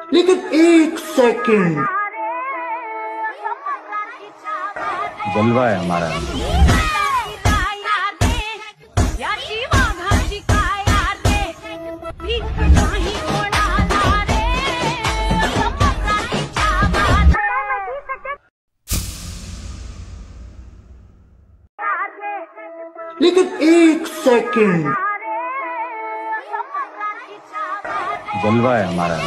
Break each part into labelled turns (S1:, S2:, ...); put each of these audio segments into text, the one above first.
S1: लेकिन एक सेकंड,
S2: जलवा है हमारा।
S1: लेकिन एक सेकंड,
S2: जलवा है हमारा।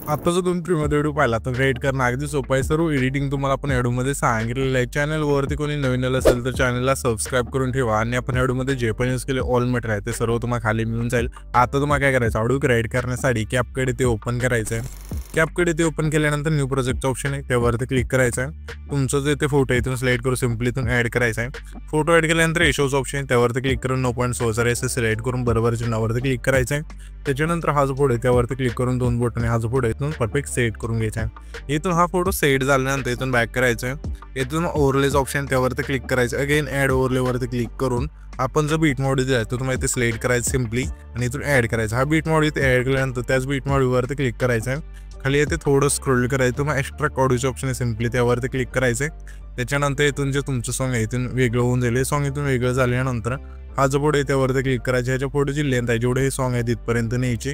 S3: आता जो तुम्ही फ्रीमध्ये व्हिडिओ पाहिला तर रेड करणं अगदी सोपं आहे। सर्व एडिटिंग तुम्हाला आपण व्हिडिओमध्ये सांगितलेलं आहे। चॅनलवरती कोणी नवीन आलं असेल तर चॅनलला सबस्क्राईब करून ठेवा आणि आपण व्हिडिओमध्ये जे पण यूज केले ऑल मटेरियल आहे ते सर्व तुम्हाला खाली मिळून जाईल। आता तुम्हाला काय करायचं, ऑडिओ रेड करण्यासाठी कॅपकडे ते ओपन करायचं आहे। कॅपकडे ते ओपन केल्यानंतर न्यू प्रोजेक्टचा ऑप्शन आहे त्यावरती क्लिक करायचं आहे। तुमचं जे ते फोटो इथून सिलेक्ट करून सिम्पली इथून ॲड करायचा आहे। फोटो ॲड केल्यानंतर रेशोचा ऑप्शन आहे त्यावरती क्लिक करून 9.64 असं सिलेक्ट करून बरोबर चिन्हावरती क्लिक करायचं आहे। त्याच्यानंतर हा जो फोटो आहे त्यावरती क्लिक करून दोन बोटाने हा जो फोटो इथून परफेक्ट सेट करून घ्यायचा आहे। इथून हा फोटो सेट झाल्यानंतर इथून बॅक करायचं आहे। इथून ओव्हरलेज ऑप्शन त्यावरती क्लिक करायचं, अगेन ॲड ओव्हरलेवरती क्लिक करून आपण जो बीट मॉड दिला आहे तो तुम्हाला इथे सिलेक्ट करायचं सिम्पली आणि इथून ॲड करायचा। हा बीट मॉड इथे ॲड केल्यानंतर त्याच बीट मॉडवरती क्लिक करायचं आहे। खाली येते थोडं स्क्रोल करायचं, तुम्हाला एक्स्ट्रा ऑडिओचे ऑप्शन आहे सिम्पली त्यावरती क्लिक करायचं आहे। त्याच्यानंतर इथून जे तुमचं सॉन्ग आहे इथून वेगळं होऊन जाईल। हे सॉन्ग इथून वेगळं झाल्यानंतर हा जो फोटो आहे त्यावरती क्लिक करायचं। ह्याच्या फोटोची लेंथ आहे जेवढे हे सॉन्ग आहे तिथपर्यंत न्यायची।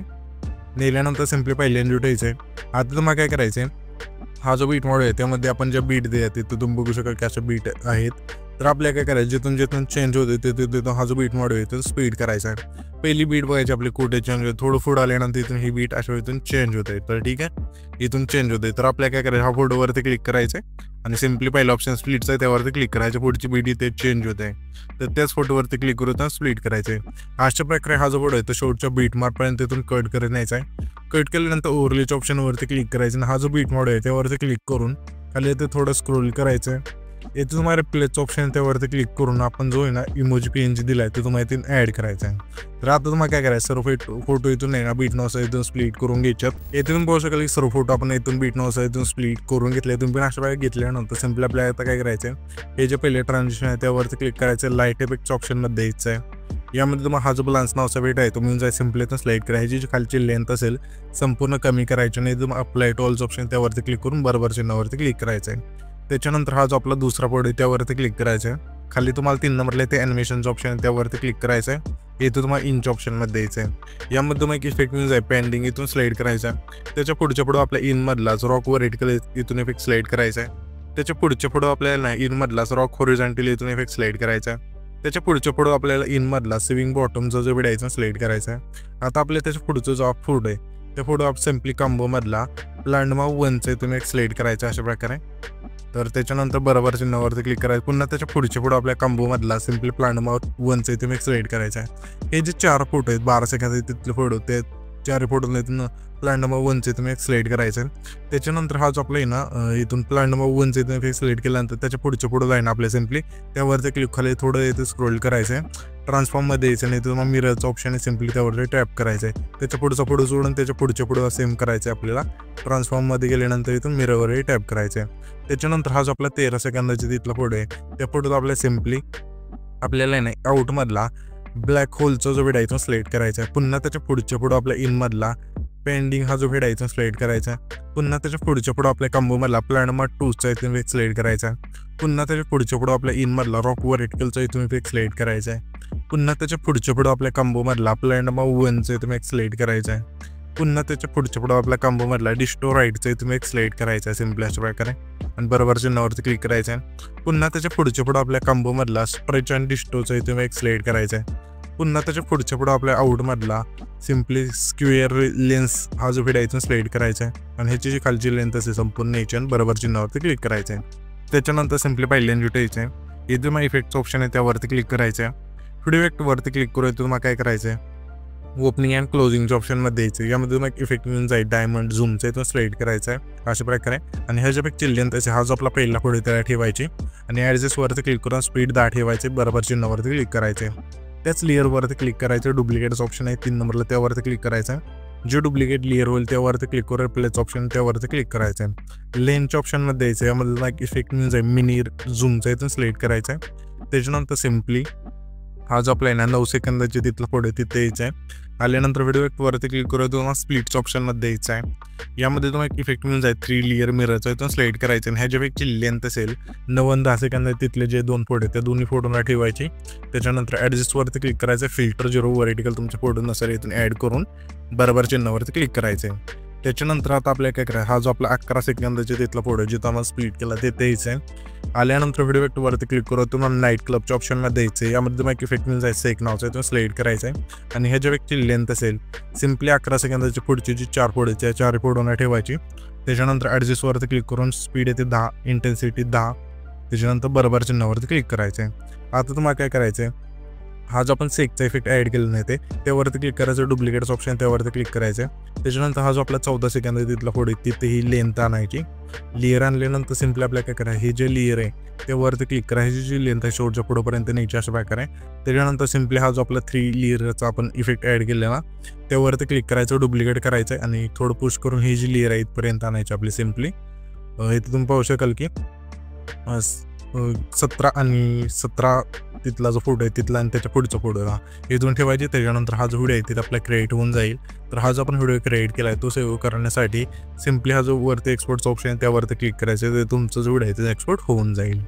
S3: नेल्यानंतर सिम्पली पहिल्यांदा उठायचं आहे। आता तुम्हाला काय करायचं आहे, हा जो बीट मॉड आहे त्यामध्ये आपण ज्या बीट देत तिथं तुम्ही बघू शकाल की अशा बीट आहेत। तर आपल्याला काय करायचं, जिथून जिथून चेंज होते तिथून हा जो बीट मॉड आहे तो स्पीड करायचा आहे। पहिली बीट बघायची आपली कुठे चेंज होते, थोडं पुढं आल्यानंतर इथून ही बीट अशा इथून चेंज होते। तर ठीक आहे, इथून चेंज होते। तर आपल्याला काय करायचं, हा फोटोवरती क्लिक करायचं आहे आणि सिम्पली पहिला ऑप्शन स्प्लिटचा आहे त्यावरती क्लिक करायचं। पुढची बीट इथे चेंज होते तर त्याच फोटोवरती क्लिक करून स्प्लिट करायचं आहे। अशा प्रकारे हा जो फोटो आहे तो शेवटच्या बीट मार्कपर्यंत इथून कट करत न्यायचा आहे। कट केल्यानंतर ओव्हरलेच्या ऑप्शनवरती क्लिक करायचं आणि हा जो बीट मॉड आहे त्यावरती क्लिक करून खाली इथे थोडं स्क्रोल करायचं आहे। इथे तुम्हाला प्लेचं ऑप्शन त्यावरती क्लिक करून आपण जो आहे ना इमोजी PNG दिला आहे तो तुम्हाला इथून ॲड करायचा आहे। तर आता तुम्हाला काय करायचं, सर्व फोटो इथून आहे ना बीट नॉसा इथून स्प्लिट करून घ्यायच्यात। इथून बघू शकाल की सर्व फोटो आपण इथून बीट नॉसा इथून स्प्लिट करून घेतले। तुम्ही पण अशा प्रकारे घेतल्यानंतर सिम्पली आपल्याला आता काय करायचं आहे, हे जे पहिले ट्रान्झिशन आहे त्यावरती क्लिक करायचं, लाईट इफेक्टच्या ऑप्शनमध्ये द्यायचं आहे। यामध्ये तुम्हाला हा जो ब्लान्स नावाचा बीट आहे तो मिळून जाईल, सिम्पली इथून सिलेक्ट करायची। जी खालची लेंथ असेल संपूर्ण कमी करायची नाही, तुम्ही अप्लाय टू ऑल्स ऑप्शन त्यावरती क्लिक करून बरोबर चिन्हावरती क्लिक करायचं आहे। त्याच्यानंतर हा जो आपला दुसरा फोटो आहे त्यावरती क्लिक करायचा आहे। खाली तुम्हाला 3 नंबरला ते ॲनिमेशनचं ऑप्शन आहे त्यावरती क्लिक करायचं आहे। इथं तुम्हाला इंच ऑप्शनमध्ये द्यायचं आहे। यामध्ये तुम्हाला एक इफेक्ट मिळून जाईल पेंडिंग, इथून सिलेक्ट करायचा आहे। त्याच्या पुढच्या पुढं आपल्या इनमधलाच रॉकवर रेड कलर इथून इफेक्ट सिलेक्ट करायचा आहे। त्याच्या पुढच्या पुढं आपल्याला इनमधलाच रॉक हॉरिझॉन्टली इथून इफेक्ट सिलेक्ट करायचा आहे। त्याच्या पुढच्या पुढं आपल्याला इनमधला स्विंग बॉटमचा जो व्हिडिओ आहे सिलेक्ट करायचा आहे। आता आपल्या त्याच्या पुढचं जो फोटो आहे त्या फोटो आप सिम्पली कॉम्बोमधला प्लांडमा 1चा इथून एक सिलेक्ट करायचा अशा प्रकारे। तर त्याच्यानंतर बरोबर चिन्हावरती क्लिक करायचं। पुन्हा त्याच्या पुढच्या पुढं आपल्या कॉम्बोमधला सिम्पली प्लांडमा 1चा इथून एक सिलेक्ट करायचा आहे। हे जे 4 फोटो आहेत 12 सेकंद तिथले फोटो ते 4 फोटो इथून प्लांडमा 1चा इथून एक सिलेक्ट करायचं आहे। त्याच्यानंतर हा जो आपला आहे ना इथून प्लांडमा 1चा इथून एक सिलेक्ट केल्यानंतर त्याच्या पुढच्या पुढं जाईन आपल्या सिम्पली त्यावरती क्लिक खाली थोडं इथे स्क्रोल करायचं आहे। ट्रान्सफॉर्ममध्ये यायचं नाही, तुम्हाला मिररचा ऑप्शन आहे सिम्पली त्यावरती टॅप करायचं आहे। त्याच्या पुढचा फोटो सोडून त्याच्या पुढच्या पुढं सेम करायचं आहे आपल्याला। ट्रान्सफॉर्ममध्ये गेल्यानंतर इथून मिररवरही टॅप करायचं आहे। त्याच्यानंतर हा जो आपला 13 सेकंदाचा तिथला फोटो आहे त्या फोटोत आपल्या सिम्पली आपल्याला नाही आउटमधला ब्लॅक होलचा जो व्हिडिओ इथून सिलेक्ट करायचा आहे। पुन्हा त्याच्या पुढच्या पुढं आपल्या इनमधला पेंडिंग हा जो व्हिडिओ इथून सिलेक्ट करायचा आहे। पुन्हा त्याच्या पुढच्या पुढं आपल्या कॉम्बोमधला प्लांडमा 2चा इथून एक सिलेक्ट करायचा आहे। पुन्हा त्याच्या पुढच्या पुढं आपल्या इनमधला रॉकवर रेटिकलचा इथून एक सिलेक्ट करायचा आहे। पुन्हा त्याच्या पुढच्या पुढं आपल्या कॉम्बोमधला प्लांडमा 1चा इथून एक सिलेक्ट करायचा आहे। पुन्हा त्याच्या पुढच्या पुढं आपल्या कॉम्बोमधला डिस्टो राईटचा इथून एक सिलेक्ट करायचा आहे सिम्पली अशा प्रकारे आणि बरोबर चिन्हावरती क्लिक करायचं आहे। पुन्हा त्याच्या पुढच्या पुढं आपल्या कॉम्बोमधला स्ट्रेच अँड डिस्टोचा इथून एक सिलेक्ट करायचा आहे। पुन्हा त्याच्या पुढच्या पुढं आपल्या आउटमधला सिम्पली स्क्वेअर लेन्स हा जो व्हिडिओ इथून सिलेक्ट करायचा आहे आणि ह्याची जी खालची लेंथ असेल संपूर्ण यायची आणि बरोबर चिन्हावरती क्लिक करायचं आहे। त्याच्यानंतर सिम्पली पहिल्यांदा उठायचं आहे। इथे मग इफेक्टचं ऑप्शन आहे त्यावरती क्लिक करायचं आहे। व्हिडिओ इफेक्टवरती क्लिक करून तुम्हाला काय करायचं आहे, ओपनिंग अँड क्लोजिंगच्या ऑप्शनमध्ये द्यायचं। यामध्ये तुम्हाला इफेक्ट मिळून जाईल डायमंड झूमचा इथून सिलेक्ट करायचा आहे अशा प्रकारे आणि ह्याच्यापेक्षा लेंथ असे हा जो आपला पहिला फोटो त्याला ठेवायची आणि ॲडजस्टवरती क्लिक करून स्पीड 10 ठेवायचे, बरोबर चिन्हावरती क्लिक करायचे। त्याच लेअरवरती क्लिक करायचं, डुप्लिकेटचं ऑप्शन आहे 3 नंबरला त्यावरती क्लिक करायचं आहे। जे डुप्लिकेट लेअर होईल त्यावरती क्लिक करून प्लेच ऑप्शन त्यावरती क्लिक करायचं आहे. लेन्सच्या ऑप्शनमध्ये द्यायचं आहे. यामध्ये एक इफेक्ट म्हणजे आहे मिनी झूमचा इथून सिलेक्ट करायचा आहे. त्याच्यानंतर सिम्पली हा जो आपला आहे ना 9 सेकंदाची तिथला फोटो तिथे यायचा आहे. आल्यानंतर व्हिडिओ इफेक्टवरती क्लिक करून तुम्हाला स्प्लिटच्या ऑप्शनमध्ये द्यायचा आहे. यामध्ये तुम्हाला एक इफेक्ट मिळून जाईल 3 लेअर मिररचा इथून सिलेक्ट करायचं आणि ह्याच्या इफेक्टची लेंथ असेल 9 आणि 10 सेकंद तिथले जे 2 फोटो त्या दोन्ही फोटोला ठेवायचे. त्याच्यानंतर ॲडजस्टवरती क्लिक करायचं. फिल्टर 0 व्हर्टिकल तुमचे फोटो नसेल इथून ॲड करून बरोबर चिन्हावरती क्लिक करायचं आहे. त्याच्यानंतर आता आपल्याला काय करायचं, हा जो आपला 11 सेकंदाचा तिथला फोटो जिथं आम्हाला स्प्लिट केला ते द्यायचं आहे. आल्यानंतर व्हिडिओ इफेक्टवरती क्लिक करून तुम्हाला नाईट क्लबच्या ऑप्शनमध्ये द्यायचं आहे. यामध्ये तुम्हाला एक इफेक्ट मिळून जायचं एक नावचं इथून सिलेक्ट करायचं आहे आणि ह्याच्या व्यक्ती लेंथ असेल सिम्पली 11 सेकंदाची पुढची जी 4 फोटोची आहे 4 फोटोना ठेवायची. त्याच्यानंतर ॲडजस्टवरती क्लिक करून स्पीड येते 10, इंटेन्सिटी 10, त्याच्यानंतर बरोबर चिन्हावरती क्लिक करायचं आहे. आता तुम्हाला काय करायचं आहे, हा जो आपण सेकचा इफेक्ट ॲड केलेला नाही ते त्यावरती क्लिक करायचं. डुप्लिकेट्स ऑप्शन त्यावरती क्लिक करायचं आहे. त्याच्यानंतर हा जो आपला 14 सेकंद तिथला फोटो तिथे ही लेंथ आणायची. लेअर आणल्यानंतर सिम्पली आपल्याला काय करायचं, हे जे लेअर आहे त्यावरती क्लिक करायची. जी लेंथ आहे शेवटच्या पुढेपर्यंत न्यायची अशा प्रकारे. त्याच्यानंतर सिम्पली हा जो आपला 3 लेअरचा आपण इफेक्ट ॲड केलेला त्यावरती क्लिक करायचं, डुप्लिकेट करायचं आहे आणि थोडं पुश करून ही जी लेअर आहे इथपर्यंत आणायची आपली. सिम्पली इथे तुम्ही पाहू शकाल की 17 आणि 17 तिथला जो फोटो आहे तिथला आणि त्याच्या पुढचा फोटो हा इथून ठेवायचे. त्याच्यानंतर हा जो व्हिडिओ आहे तिथे आपला क्रिएट होऊन जाईल. तर हा जो आपण व्हिडिओ क्रिएट केला आहे तो सेव्ह करण्यासाठी सिम्पली हा जो वरती एक्सपोर्टचा ऑप्शन आहे त्यावरती क्लिक करायचं. ते तुमचा जो व्हिडिओ आहे ते एक्सपोर्ट होऊन जाईल.